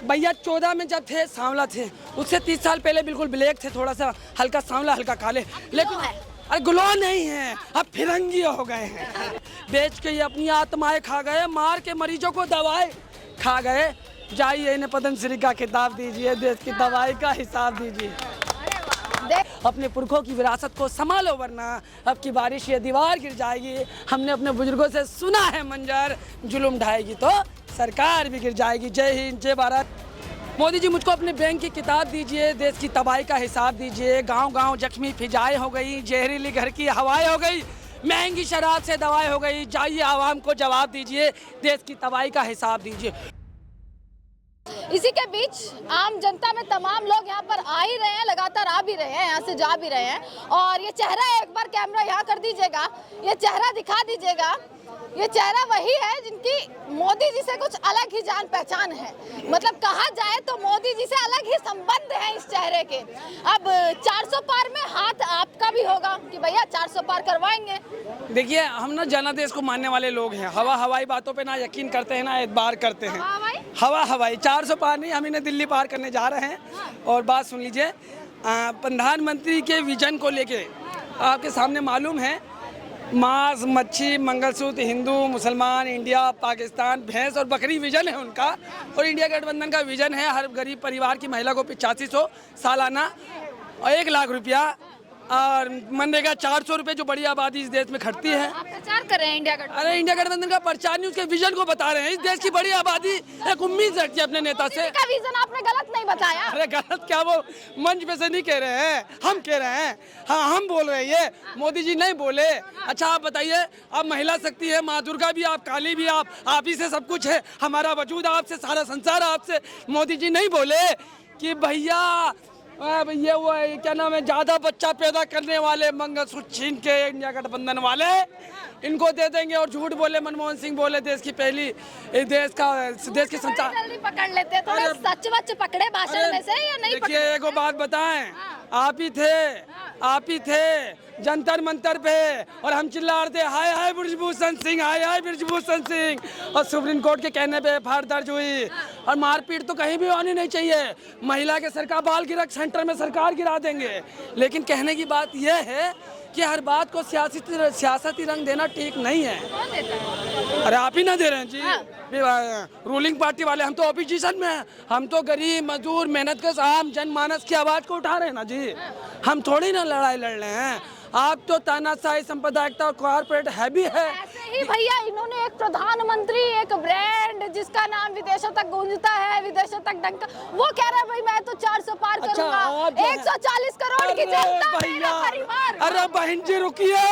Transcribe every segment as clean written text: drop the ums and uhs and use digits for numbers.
भैया 14 में जब थे सांवला थे, उससे 30 साल पहले बिल्कुल ब्लैक थे, थोड़ा सा हल्का सांवला हल्का काले, लेकिन अरे ग्लो नहीं है, अब फिरंगी हो गए हैं। बेच के ये अपनी आत्माएं खा गए, मार के मरीजों को दवाएं खा गए। जाइए इन्हें पद्मश्री का खिताब दीजिए, देश की दवाई का हिसाब दीजिए। अपने पुरखों की विरासत को संभालो, वरना अब की बारिश ये दीवार गिर जाएगी। हमने अपने बुजुर्गों से सुना है मंजर, जुल्म ढाएगी तो सरकार भी गिर जाएगी। जय हिंद, जय भारत। मोदी जी मुझको अपने बैंक की किताब दीजिए, देश की तबाही का हिसाब दीजिए। गांव-गांव जख्मी फिजाएं हो गई, जहरीली घर की हवाएं हो गई, महंगी शराब से दवाएं हो गई। जाइए आवाम को जवाब दीजिए, देश की तबाही का हिसाब दीजिए। इसी के बीच आम जनता में तमाम लोग यहाँ पर आ ही रहे हैं, लगातार आ भी रहे हैं, यहाँ से जा भी रहे हैं। और ये चेहरा एक बार कैमरा यहाँ कर दीजिएगा, ये चेहरा दिखा दीजिएगा। ये चेहरा वही है जिनकी मोदी जी से कुछ अलग ही जान पहचान है, मतलब कहा जाए तो मोदी जी से अलग ही संबंध है इस चेहरे के। अब 400 पार में हाथ आपका भी होगा कि भैया 400 पार करवाएंगे। देखिए हम ना जनादेश को मानने वाले लोग हैं, हवा हवाई बातों पे ना यकीन करते हैं ना एतबार करते हैं। हवा हवाई 400 पार नहीं, हम इन्हें दिल्ली पार करने जा रहे हैं। और बात सुन लीजिए, प्रधानमंत्री के विजन को लेके आपके सामने मालूम है, मांस मच्छी मंगलसूत्र, हिंदू मुसलमान, इंडिया पाकिस्तान, भैंस और बकरी विजन है उनका। और इंडिया गठबंधन का विजन है हर गरीब परिवार की महिला को 8500 सालाना और 1 लाख रुपया, और मनरेगा 400 रुपये जो बड़ी आबादी इस देश में खटती है। आप प्रचार कर रहे हैं इंडिया गठबंधन? अरे इंडिया गठबंधन का प्रचार नहीं, उसके विजन को बता रहे हैं। इस देश की बड़ी आबादी एक उम्मीद रखती है अपने नेता से। का विजन आपने गलत नहीं बताया। अरे गलत क्या, वो मंच पे से नहीं कह रहे हैं, हम कह रहे हैं। हाँ हम बोल रहे हैं, ये मोदी जी नहीं बोले। अच्छा आप बताइए, आप महिला शक्ति है, माँ दुर्गा भी आप, काली भी आप ही से सब कुछ है, हमारा वजूद आपसे, सारा संसार आपसे। मोदी जी नहीं बोले कि भैया ये वो क्या नाम है, ज़्यादा बच्चा पैदा करने वाले मंगलसूत्र छीन के इंडिया गठबंधन वाले इनको दे देंगे। और झूठ बोले, मनमोहन सिंह बोले देश की पहली, देश की संचार जल्दी पकड़ लेते, थोड़ा सच वच पकड़े भाषण में से या नहीं? देखिए एक बात बताएं, आप ही थे जंतर मंतर पे, और हम चिल्ला रहे थे हाय हाय बृजभूषण सिंह, हाय हाय बृजभूषण सिंह। और सुप्रीम कोर्ट के कहने पे एफआईआर दर्ज हुई। और मारपीट तो कहीं भी होनी नहीं चाहिए, महिला के सर का बाल गिरक सेंटर में सरकार गिरा देंगे। लेकिन कहने की बात यह है कि हर बात को सियासती रंग देना ठीक नहीं है। अरे आप ही ना दे रहे हैं जी, रूलिंग पार्टी वाले। हम तो ऑपोजिशन में हैं, हम तो गरीब मजदूर मेहनत के आम जनमानस की आवाज को उठा रहे हैं ना जी। हम थोड़ी ना लड़ाई लड़ रहे हैं। आप तो तानाशाही, सांप्रदायिकता और कॉर्पोरेट है भी है। ऐसे ही भैया इन्होंने एक प्रधानमंत्री, एक ब्रांड जिसका नाम विदेशों तक गूंजता है, विदेशों तक डंका, वो कह रहा है भाई मैं तो 400 पार करूंगा। 140 करोड़ की जनता, मेरा परिवार। अरे बहन जी रुकिए,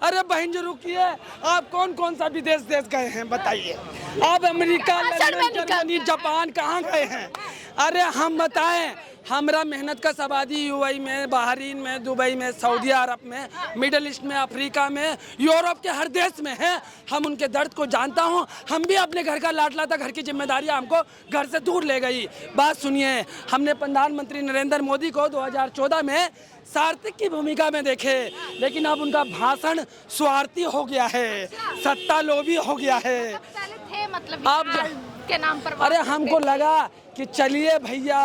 अरे बहन जी रुकिए, आप कौन कौन सा विदेश देश गए हैं बताइए? आप अमेरिका, लंदन, जर्मनी, जापान कहाँ गए हैं? अरे हम बताएं, हमारा मेहनत का आबादी यूएई में, बहरीन में, दुबई में, सऊदी अरब में, मिडिल ईस्ट में, अफ्रीका में, यूरोप के हर देश में है। हम उनके दर्द को जानता हूँ। हम भी अपने घर का लाडला था, घर की जिम्मेदारी हमको घर से दूर ले गई। बात सुनिए, हमने प्रधानमंत्री नरेंद्र मोदी को 2014 में सारथिक की भूमिका में देखे, लेकिन अब उनका भाषण स्वार्थी हो गया है, सत्ता लोभी हो गया है। थे मतलब आप के नाम पर। अरे हमको लगा कि चलिए भैया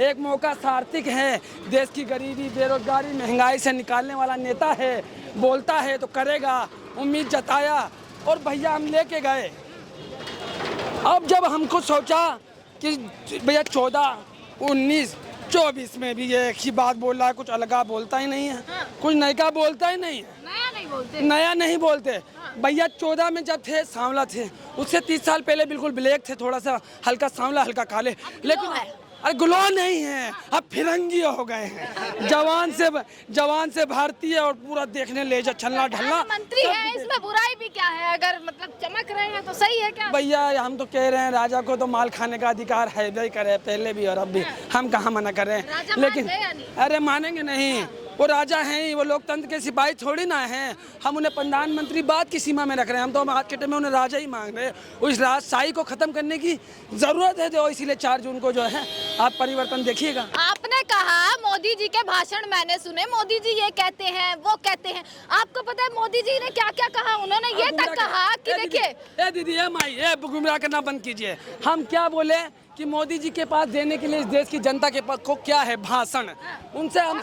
एक मौका सार्थक है, देश की गरीबी, बेरोजगारी, महंगाई से निकालने वाला नेता है, बोलता है तो करेगा, उम्मीद जताया और भैया हम लेके गए। अब जब हमको सोचा कि भैया 14, 19, 24 में भी ये एक ही बात बोल रहा है, कुछ अलगा बोलता ही नहीं है, कुछ नया बोलता ही नहीं है, नया नहीं बोलते। भैया 14 में जब थे सांवला थे, उससे 30 साल पहले बिल्कुल ब्लैक थे, थोड़ा सा हल्का सांवला हल्का काले, लेकिन अरे ग्लो नहीं है, अब फिरंगी हो गए हैं। जवान से भारतीय और पूरा देखने ले जा छलना ढलना। मंत्री है, इसमें बुराई भी क्या है? अगर मतलब चमक रहे हैं तो सही है क्या? भैया हम तो कह रहे हैं राजा को तो माल खाने का अधिकार है, भी करे पहले भी और अब भी, हम कहाँ मना कर रहे हैं। लेकिन अरे मानेंगे नहीं, वो राजा हैं, वो लोकतंत्र के सिपाही थोड़ी ना हैं। हम उन्हें प्रधानमंत्री बात की सीमा में रख रहे हैं, हम तो मार्केट में उन्हें राजा ही मांग रहे हैं। उस राजशाही को खत्म करने की जरूरत है, तो इसीलिए 4 जून को जो है आप परिवर्तन देखिएगा। आपने ने कहा मोदी जी के भाषण मैंने सुने, मोदी जी ये कहते हैं वो कहते हैं। आपको पता है मोदी जी ने क्या क्या कहा? उन्होंने ये तक कहा कि देखिए दीदी माई गुमराह करना बंद कीजिए। हम क्या बोले कि मोदी जी के पास देने के लिए इस देश की जनता के पास को क्या है? भाषण। उनसे हम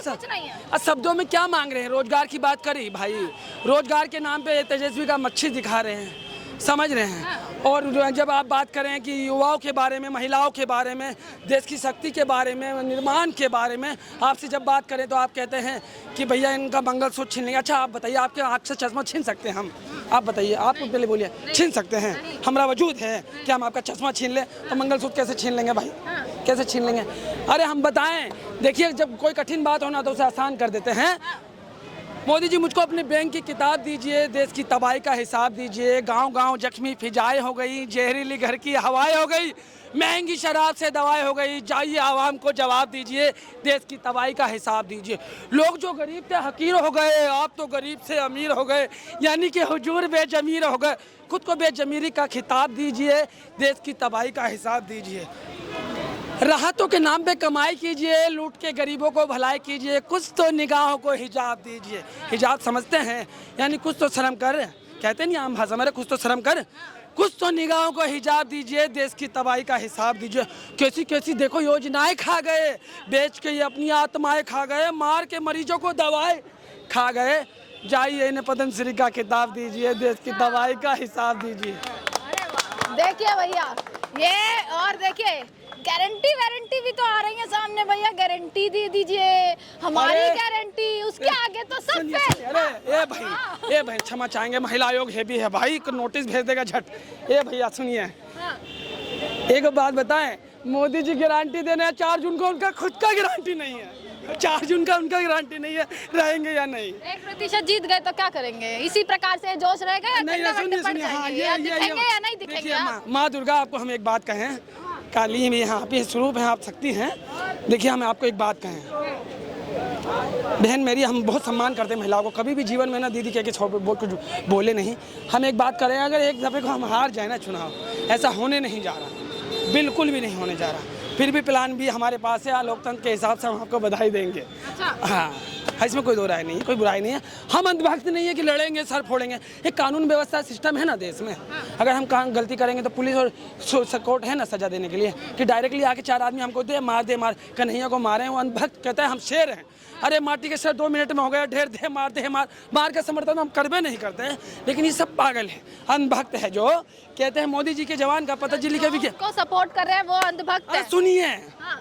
शब्दों में क्या मांग रहे हैं? रोजगार की बात करी भाई, रोजगार के नाम पे तेजस्वी का मच्छी दिखा रहे हैं, समझ रहे हैं। और जब आप बात करें कि युवाओं के बारे में, महिलाओं के बारे में, देश की शक्ति के बारे में, निर्माण के बारे में आपसे जब बात करें तो आप कहते हैं कि भैया इनका मंगलसूत्र छीन लेंगे। अच्छा आप बताइए, आपके आँख से चश्मा छीन सकते हैं हम? आप बताइए, आप पहले बोलिए। छीन सकते हैं? हमारा वजूद है कि हम आपका चश्मा छीन लें तो मंगलसूत्र कैसे छीन लेंगे भाई? कैसे छीन लेंगे? अरे हम बताएं, देखिए जब कोई कठिन बात होना तो उसे आसान कर देते हैं। मोदी जी मुझको अपने बैंक की किताब दीजिए, देश की तबाही का हिसाब दीजिए। गांव-गांव जख्मी फिजाएं हो गई, जहरीली घर की हवाएं हो गई, महंगी शराब से दवाएं हो गई। जाइए आवाम को जवाब दीजिए, देश की तबाही का हिसाब दीजिए। लोग जो गरीब थे हकीर हो गए, आप तो गरीब से अमीर हो गए, यानी कि हुजूर बेजमीर हो गए। खुद को बेजमीरी का खिताब दीजिए, देश की तबाही का हिसाब दीजिए। राहतों के नाम पे कमाई कीजिए, लूट के गरीबों को भलाई कीजिए। कुछ तो निगाहों को हिजाब दीजिए। हिजाब समझते हैं? यानी कुछ तो शर्म कर, कहते नहीं आम भाषा में, कुछ तो शर्म कर। कुछ तो निगाहों को हिजाब दीजिए, देश की तबाही का हिसाब दीजिए। कैसी कैसी देखो योजनाएं खा गए, बेच के ये अपनी आत्माएं खा गए, मार के मरीजों को दवाएं खा गए। जाइए इन्हें पद्मश्री का खिताब दीजिए, देश की तबाही का हिसाब दीजिए। देखिए भैया ये, और देखिए गारंटी वारंटी भी तो आ रही है सामने भैया। गारंटी दे दीजिए, हमारी गारंटी, उसके आगे तो सब फेल। अरे ए भाई क्षमा चाहेंगे, महिला आयोग है भी है भाई, नोटिस भेज देगा झट। ए भैया सुनिए, एक बात बताएं, मोदी जी गारंटी देने हैं 4 जून को, उनका खुद का गारंटी नहीं है। 4 जून का उनका गारंटी नहीं है, रहेंगे या नहीं। 1% जीत गए तो क्या करेंगे? इसी प्रकार से जोश रहेगा या नहीं? सुनिए हाँ, ये दिखेंगे या नहीं दिखेंगे? माँ दुर्गा आपको हम एक बात कहें, काली में यहाँ पे स्वरूप हैं, आप शक्ति हैं। देखिए हम आपको एक बात कहें, बहन मेरी, हम बहुत सम्मान करते हैं महिलाओं को, कभी भी जीवन में ना दीदी कह के कुछ बोले नहीं। हम एक बात करें, अगर एक दफ़े को हम हार जाए ना चुनाव, ऐसा होने नहीं जा रहा, बिल्कुल भी नहीं होने जा रहा। फिर भी प्लान भी हमारे पास है, लोकतंत्र के हिसाब से हम आपको बधाई देंगे। हाँ, इसमें कोई दो राय नहीं है, कोई बुराई नहीं है। हम अंधभक्त नहीं है कि लड़ेंगे, सर फोड़ेंगे। एक कानून व्यवस्था सिस्टम है ना देश में, अगर हम गलती करेंगे तो पुलिस और कोर्ट है ना सजा देने के लिए, कि डायरेक्टली आके 4 आदमी हमको दे मार कन्हैया को मारे हैं। वो अंधभक्त कहता है हम शेर हैं। अरे माटी के सर 2 मिनट में हो गया, ढेर दे मार के समर्थन हम करबे नहीं करते हैं। लेकिन ये सब पागल है, अंधभक्त है, जो कहते हैं मोदी जी के जवान का पतंजलि के भी को सपोर्ट कर रहे हैं, वो अंधभक्त है। सुनिए,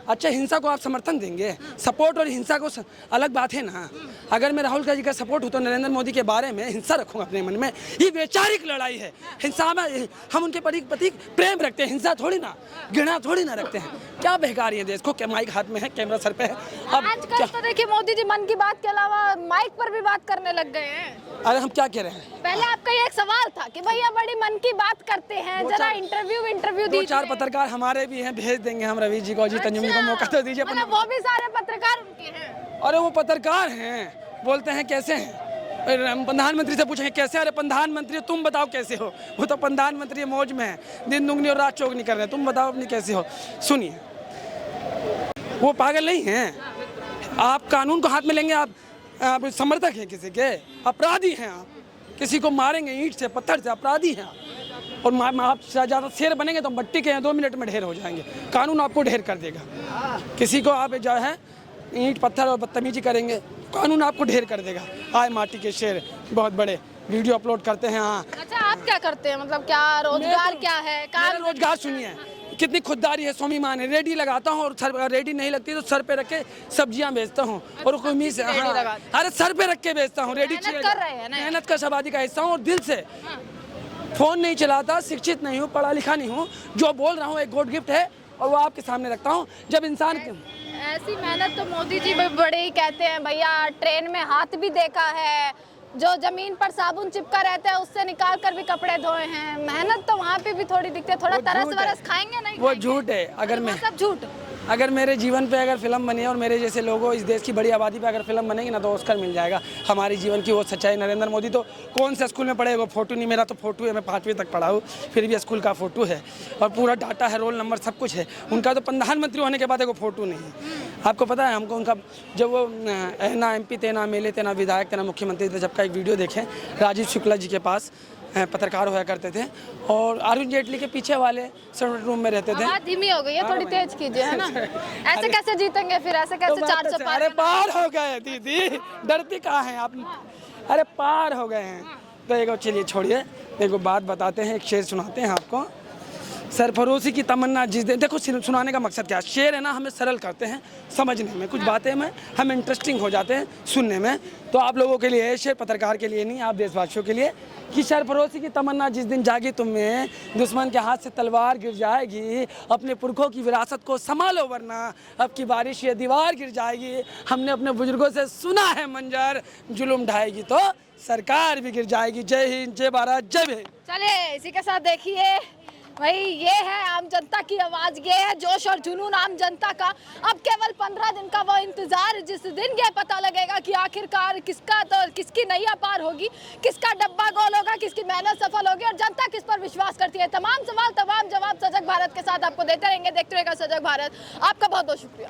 अच्छा हिंसा को आप समर्थन देंगे? सपोर्ट और हिंसा को अलग बात है ना। अगर मैं राहुल गांधी का सपोर्ट हूँ तो नरेंद्र मोदी के बारे में हिंसा रखूंगा अपने मन में। ये वैचारिक लड़ाई है। हिंसा में हम उनके प्रति प्रेम रखते हैं, हिंसा थोड़ी ना, घृणा थोड़ी ना रखते हैं। क्या बहका रही है देश को? क्या माइक हाथ में है, कैमरा सर पे है। अब आजकल तो देखिए मोदी जी मन की बात के अलावा माइक पर भी बात करने लग गए हैं। अरे हम क्या कह रहे हैं? पहले आपका ये एक सवाल था कि भैया बड़ी मन की बात करते हैं, जरा इंटरव्यू दीजिए। 2-4 पत्रकार हमारे भी हैं, भेज देंगे हम रवि जी को, जी तंजुमी को मौका तो दीजिए। मतलब वो भी सारे पत्रकार उनके हैं? अरे वो पत्रकार हैं, बोलते हैं कैसे हैं, प्रधानमंत्री से पूछेंगे कैसे? अरे प्रधानमंत्री तुम बताओ कैसे हो? वो तो प्रधानमंत्री मौज में है, दिन दुगनी और रात चौगनी कर रहे हैं। तुम बताओ अपनी कैसे हो? सुनिए, वो पागल नहीं हैं। आप कानून को हाथ में लेंगे, आप समर्थक हैं किसी के, अपराधी हैं आप। किसी को मारेंगे ईंट से, पत्थर से, अपराधी हैं आप। और आप ज़्यादा शेर बनेंगे तो मट्टी के 2 मिनट में ढेर हो जाएंगे। कानून आपको ढेर कर देगा। किसी को आप जो है ईंट पत्थर और बदतमीजी करेंगे, कानून आपको ढेर कर देगा। आए माटी के शेर बहुत बड़े वीडियो अपलोड करते हैं। हाँ, अच्छा आप क्या करते हैं? मतलब क्या रोजगार क्या है? काम रोजगार सुनिए, कितनी खुददारी है, स्वाभिमान है। रेडी लगाता हूँ और सर रेडी नहीं लगती तो सर पे रख के सब्जियां बेचता हूँ और उम्मीद से, हाँ, अरे सर पे रख के बेचता हूँ। रेडी कर रहे हैं ना, मेहनत का शाबादी का हिस्सा हूँ और दिल से। फोन नहीं चलाता, शिक्षित नहीं हूँ, पढ़ा लिखा नहीं हूँ। जो बोल रहा हूँ एक गॉड गिफ्ट है और वो आपके सामने रखता हूँ। जब इंसान ऐसी मेहनत तो मोदी जी बड़े ही कहते हैं भैया। ट्रेन में हाथ भी देखा है, जो जमीन पर साबुन चिपका रहता है उससे निकाल कर भी कपड़े धोए हैं। मेहनत तो वहाँ पे भी थोड़ी दिखती है। थोड़ा तरस वरस खाएंगे नहीं? वो झूठ है। अगर मैं सब झूठ, अगर मेरे जीवन पे अगर फिल्म बनी है और मेरे जैसे लोगों इस देश की बड़ी आबादी पे अगर फिल्म बनेगी ना तो ऑस्कर मिल जाएगा हमारे जीवन की वो सच्चाई। नरेंद्र मोदी तो कौन से स्कूल में पढ़े, वो फोटो नहीं, मेरा तो फोटो है, मैं 5वीं तक पढ़ा हूँ, फिर भी स्कूल का फोटो है और पूरा डाटा है, रोल नंबर सब कुछ है। उनका तो प्रधानमंत्री होने के बाद एक फोटो नहीं है। आपको पता है हमको उनका जब वो ना MP थे, ना MLA थे, ना विधायक थे, ना मुख्यमंत्री थे, जब का एक वीडियो देखें राजीव शुक्ला जी के पास पत्रकार होया करते थे और अरुण जेटली के पीछे वाले सेनेट रूम में रहते थे। आवाज धीमी हो गई है, थोड़ी तेज कीजिए, है ना। ऐसे कैसे जीतेंगे फिर, ऐसे कैसे 400 पार? अरे पार हो गए दीदी, डरती कहाँ हैं आप? अरे पार हो गए हैं। तो एक चलिए छोड़िए, एक बात बताते हैं, एक शेर सुनाते हैं आपको। सरफरोशी की तमन्ना जिस दिन, देखो सुनाने का मकसद क्या है, शेर है ना हमें सरल करते हैं समझने में, कुछ बातें में हम इंटरेस्टिंग हो जाते हैं सुनने में। तो आप लोगों के लिए है शेर, पत्रकार के लिए नहीं, आप देशवासियों के लिए, कि सरफरोशी की तमन्ना जिस दिन जागी तुम में, दुश्मन के हाथ से तलवार गिर जाएगी, अपने पुरखों की विरासत को संभालो वरना अब की बारिश ये दीवार गिर जाएगी। हमने अपने बुजुर्गों से सुना है मंजर, जुल्म ढाएगी तो सरकार भी गिर जाएगी। जय हिंद, जय भारत, जय भीम। चलिए इसी के साथ देखिए भाई, ये है आम जनता की आवाज, ये है जोश और जुनून आम जनता का। अब केवल 15 दिन का वो इंतजार, जिस दिन ये पता लगेगा कि आखिरकार किसका तो किसकी नैया पार होगी, किसका डब्बा गोल होगा, किसकी मेहनत सफल होगी और जनता किस पर विश्वास करती है। तमाम सवाल, तमाम जवाब सजग भारत के साथ आपको देते रहेंगे। देखते रहेगा सजग भारत। आपका बहुत बहुत शुक्रिया।